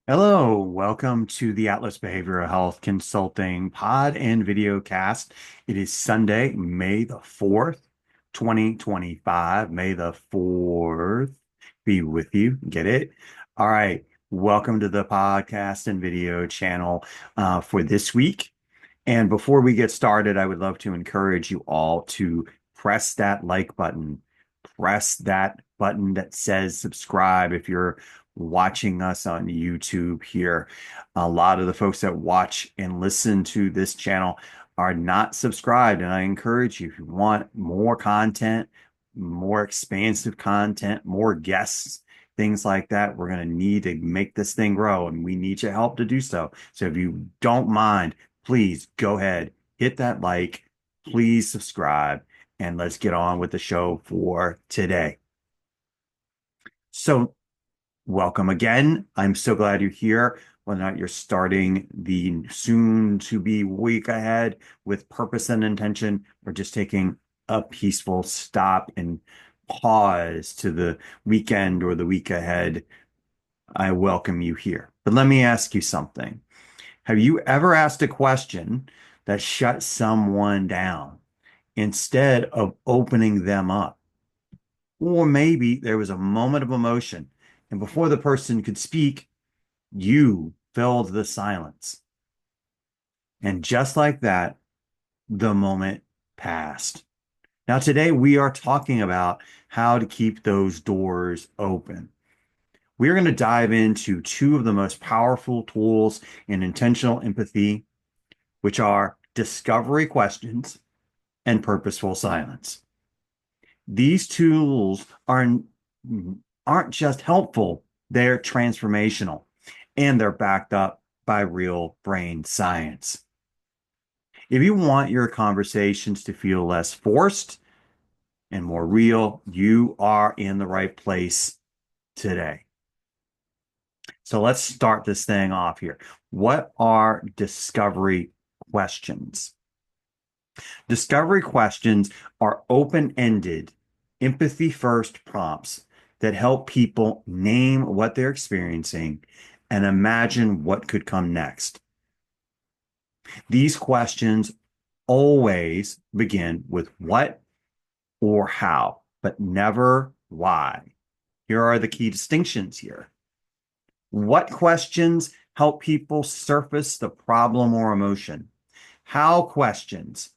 Hello, welcome to the Atlas Behavioral Health Consulting pod and video cast. It is Sunday, May the 4th, 2025. May the 4th be with you. Get it? All right. Welcome to the podcast and video channel for this week. And before we get started, I would love to encourage you all to press that like button, press that button that says subscribe if you're watching us on YouTube here. A lot of the folks that watch and listen to this channel are not subscribed, and I encourage you, if you want more content, more expansive content, more guests, things like that, we're going to need to make this thing grow, and we need your help to do so. So if you don't mind, please go ahead, hit that like, please subscribe, and let's get on with the show for today. So, welcome again. I'm so glad you're here. Whether or not you're starting the soon to be week ahead with purpose and intention, or just taking a peaceful stop and pause to the weekend or the week ahead, I welcome you here. But let me ask you something. Have you ever asked a question that shut someone down instead of opening them up? Or maybe there was a moment of emotion, and before the person could speak, you filled the silence. And just like that, the moment passed. Now, today we are talking about how to keep those doors open. We're going to dive into two of the most powerful tools in intentional empathy, which are discovery questions and purposeful silence. These tools aren't just helpful, they're transformational, and they're backed up by real brain science. If you want your conversations to feel less forced and more real, you are in the right place today. So let's start this thing off here. What are discovery questions? Discovery questions are open-ended, empathy-first prompts that help people name what they're experiencing and imagine what could come next. These questions always begin with what or how, but never why. Here are the key distinctions here. What questions help people surface the problem or emotion? How questions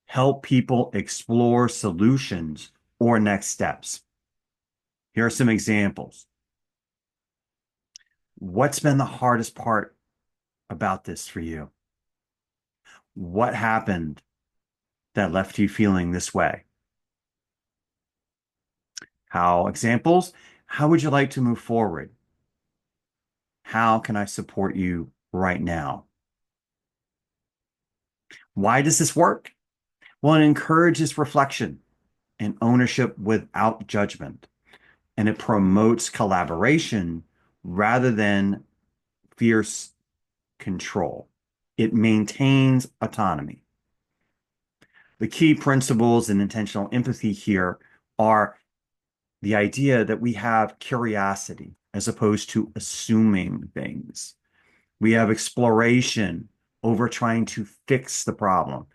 help people explore solutions or next steps? Here are some examples. What's been the hardest part about this for you? What happened that left you feeling this way? How examples? How would you like to move forward? How can I support you right now? Why does this work? Well, it encourages reflection and ownership without judgment, and it promotes collaboration rather than fierce control. It maintains autonomy. The key principles in intentional empathy here are the idea that we have curiosity as opposed to assuming things. We have exploration over trying to fix the problem.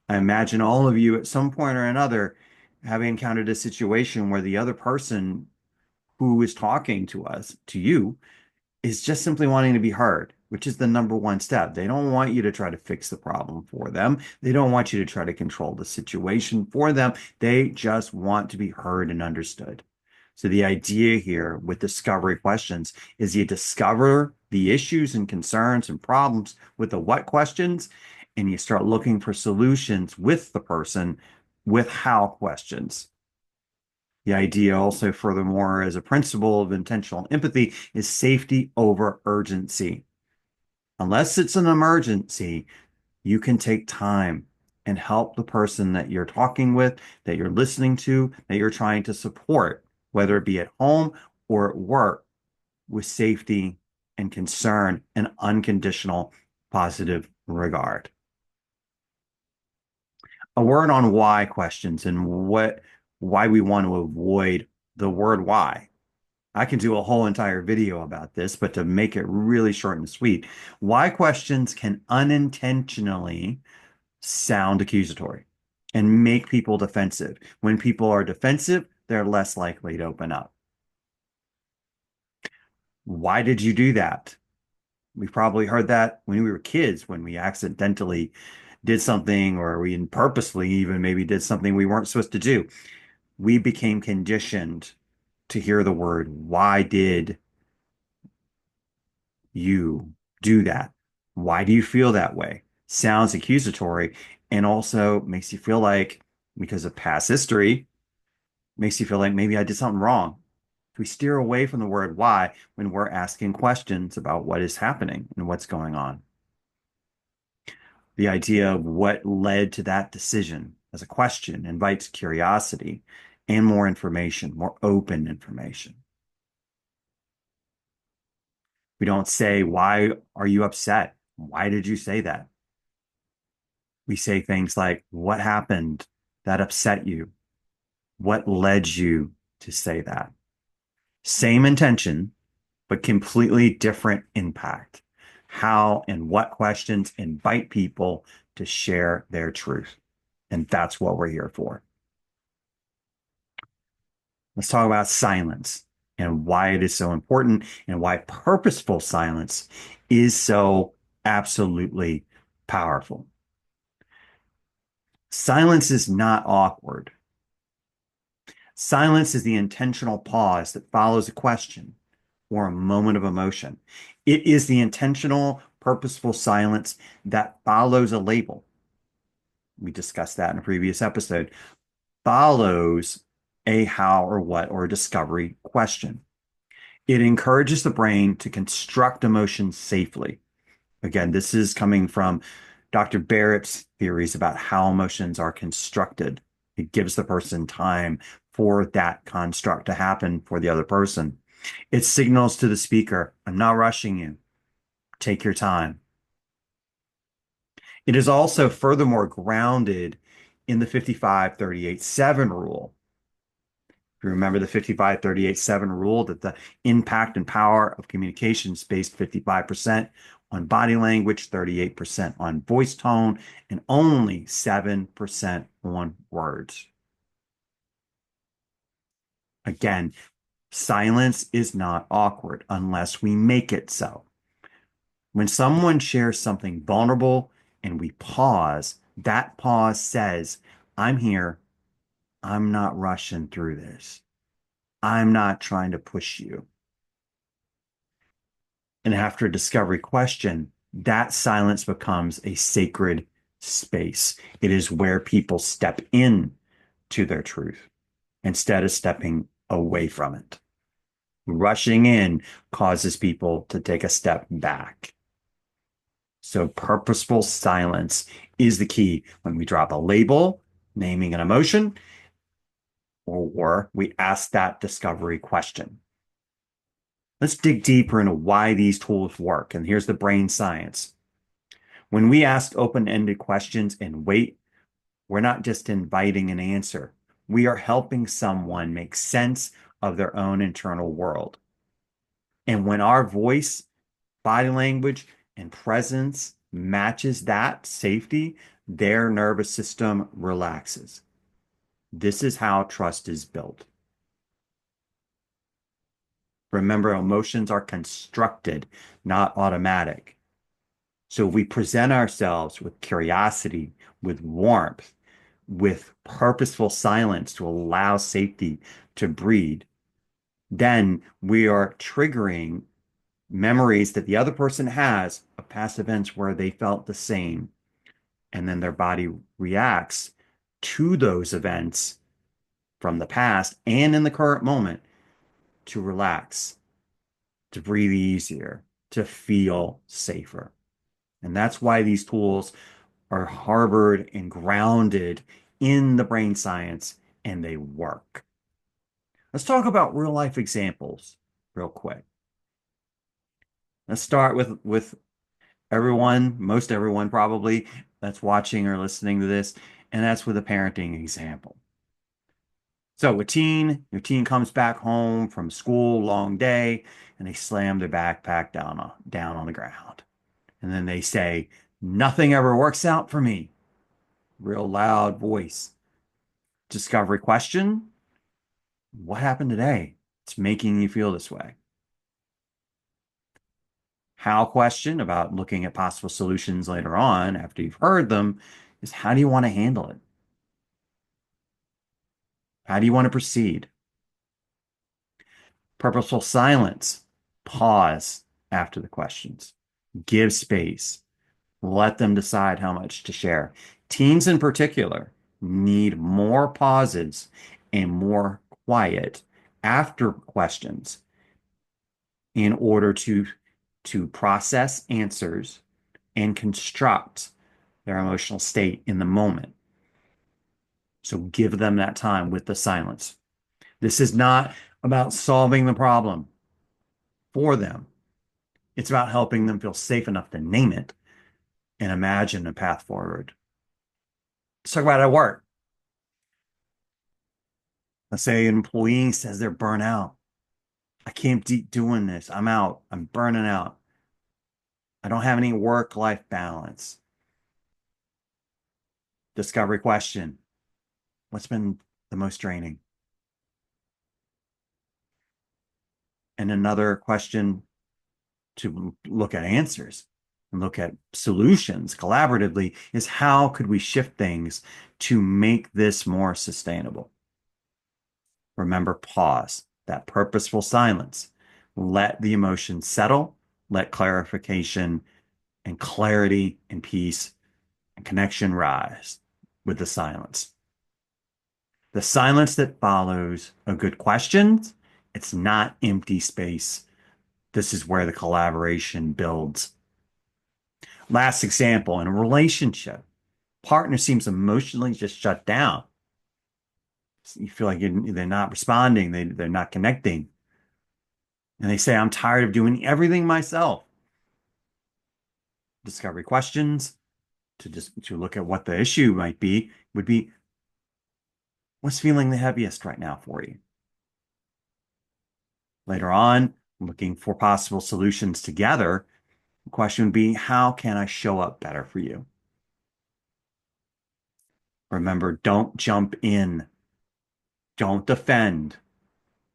I imagine all of you at some point or another having encountered a situation where the other person who is talking to us, to you, is just simply wanting to be heard, which is the number one step. They don't want you to try to fix the problem for them. They don't want you to try to control the situation for them. They just want to be heard and understood. So the idea here with discovery questions is you discover the issues and concerns and problems with the what questions, and you start looking for solutions with the person with how questions. The idea also, furthermore, as a principle of intentional empathy, is safety over urgency. Unless it's an emergency, you can take time and help the person that you're talking with, that you're listening to, that you're trying to support, whether it be at home or at work, with safety and concern and unconditional positive regard. A word on why questions and why we want to avoid the word why. I can do a whole entire video about this, but to make it really short and sweet, why questions can unintentionally sound accusatory and make people defensive. When people are defensive, they're less likely to open up. Why did you do that? We probably heard that when we were kids, when we accidentally did something, or we purposely even maybe did something we weren't supposed to do. We became conditioned to hear the word, why did you do that? Why do you feel that way? Sounds accusatory and also makes you feel like, because of past history, makes you feel like maybe I did something wrong. We steer away from the word why when we're asking questions about what is happening and what's going on. The idea of what led to that decision as a question invites curiosity and more information, more open information. We don't say, why are you upset? Why did you say that? We say things like, what happened that upset you? What led you to say that? Same intention, but completely different impact. How and what questions invite people to share their truth. And that's what we're here for. Let's talk about silence and why it is so important and why purposeful silence is so absolutely powerful. Silence is not awkward. Silence is the intentional pause that follows a question or a moment of emotion. It is the intentional, purposeful silence that follows a label. We discussed that in a previous episode. Follows a how or what or a discovery question. It encourages the brain to construct emotions safely. Again, this is coming from Dr. Barrett's theories about how emotions are constructed. It gives the person time for that construct to happen for the other person. It signals to the speaker, I'm not rushing you. Take your time. It is also furthermore grounded in the 55-38-7 rule. If you remember the 55-38-7 rule, that the impact and power of communication is based 55% on body language, 38% on voice tone, and only 7% on words. Again, silence is not awkward unless we make it so. When someone shares something vulnerable and we pause, that pause says, I'm here. I'm not rushing through this. I'm not trying to push you. And after a discovery question, that silence becomes a sacred space. It is where people step in to their truth instead of stepping away from it. Rushing in causes people to take a step back. So purposeful silence is the key when we drop a label, naming an emotion, or we ask that discovery question. Let's dig deeper into why these tools work. And here's the brain science. When we ask open-ended questions and wait, we're not just inviting an answer. We are helping someone make sense of their own internal world. And when our voice, body language, and presence matches that safety, their nervous system relaxes. This is how trust is built. Remember, emotions are constructed, not automatic. So if we present ourselves with curiosity, with warmth, with purposeful silence to allow safety to breed, then we are triggering memories that the other person has of past events where they felt the same. And then their body reacts to those events from the past and in the current moment to relax, to breathe easier, to feel safer. And that's why these tools are harbored and grounded in the brain science and they work. Let's talk about real life examples real quick. Let's start with everyone, most everyone probably that's watching or listening to this, and that's with a parenting example. So your teen comes back home from school, long day, and they slam their backpack down on the ground. And then they say, "Nothing ever works out for me." Real loud voice. Discovery question: what happened today? It's making you feel this way. How question about looking at possible solutions later on after you've heard them is, how do you want to handle it? How do you want to proceed? Purposeful silence. Pause after the questions. Give space. Let them decide how much to share. Teens in particular need more pauses and more quiet after questions in order to process answers and construct their emotional state in the moment. So give them that time with the silence. This is not about solving the problem for them. It's about helping them feel safe enough to name it and imagine a path forward. Let's talk about it at work. Let's say an employee says they're burnt out. I can't keep doing this. I'm out. I'm burning out. I don't have any work-life balance. Discovery question: what's been the most draining? And another question to look at answers and look at solutions collaboratively is, how could we shift things to make this more sustainable? Remember, pause, that purposeful silence. Let the emotions settle, let clarification and clarity and peace and connection rise with the silence. The silence that follows a good question, it's not empty space. This is where the collaboration builds. Last example, in a relationship, partner seems emotionally just shut down. You feel like they're not responding, they're not connecting. And they say, "I'm tired of doing everything myself." Discovery questions to look at what the issue might be would be, what's feeling the heaviest right now for you? Later on, looking for possible solutions together, the question would be, how can I show up better for you? Remember, don't jump in. Don't defend.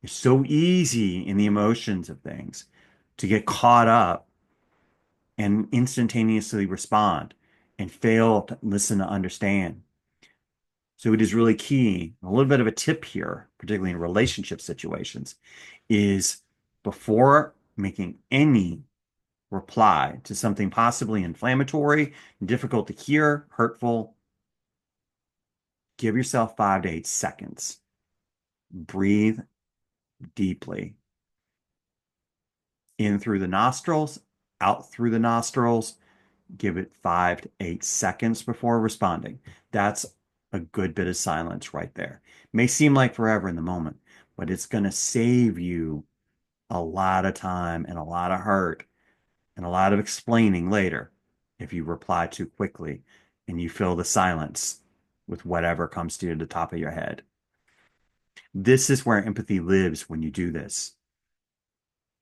It's so easy in the emotions of things to get caught up and instantaneously respond and fail to listen to understand. So it is really key. A little bit of a tip here, particularly in relationship situations, is before making any reply to something possibly inflammatory, difficult to hear, hurtful, give yourself 5 to 8 seconds. Breathe deeply. In through the nostrils, out through the nostrils. Give it 5 to 8 seconds before responding. That's a good bit of silence right there. May seem like forever in the moment, but it's going to save you a lot of time and a lot of hurt and a lot of explaining later if you reply too quickly and you fill the silence with whatever comes to the top of your head. This is where empathy lives when you do this.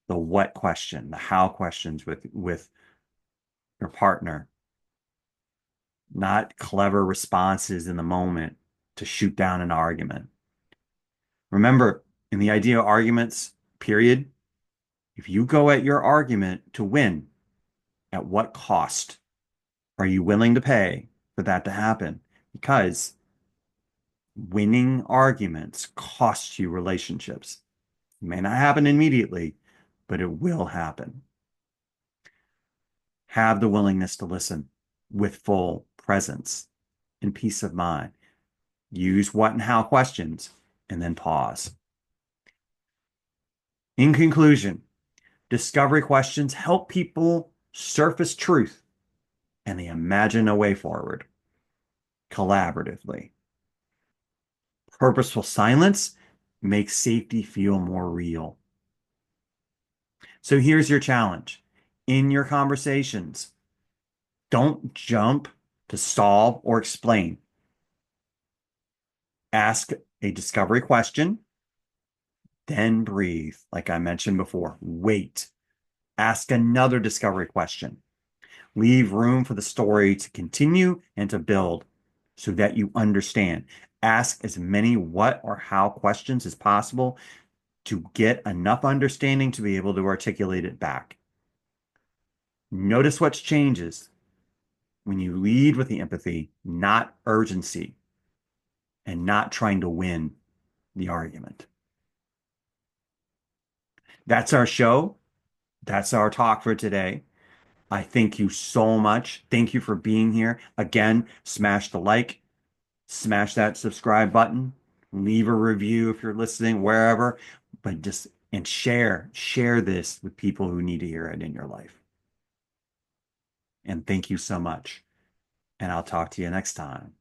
The what question, the how questions with your partner, not clever responses in the moment to shoot down an argument. Remember, in the idea of arguments, period, if you go at your argument to win, at what cost are you willing to pay for that to happen? Because winning arguments cost you relationships. It may not happen immediately, but it will happen. Have the willingness to listen with full presence and peace of mind. Use what and how questions, and then pause. In conclusion, discovery questions help people surface truth and they imagine a way forward collaboratively. Purposeful silence makes safety feel more real. So here's your challenge. In your conversations, don't jump to solve or explain. Ask a discovery question, then breathe. Like I mentioned before, wait, ask another discovery question. Leave room for the story to continue and to build so that you understand. Ask as many what or how questions as possible to get enough understanding to be able to articulate it back. Notice what changes when you lead with the empathy, not urgency, and not trying to win the argument. That's our show. That's our talk for today. I thank you so much. Thank you for being here. Again, smash the like, smash that subscribe button, leave a review if you're listening wherever, but just and share this with people who need to hear it in your life. And thank you so much. And I'll talk to you next time.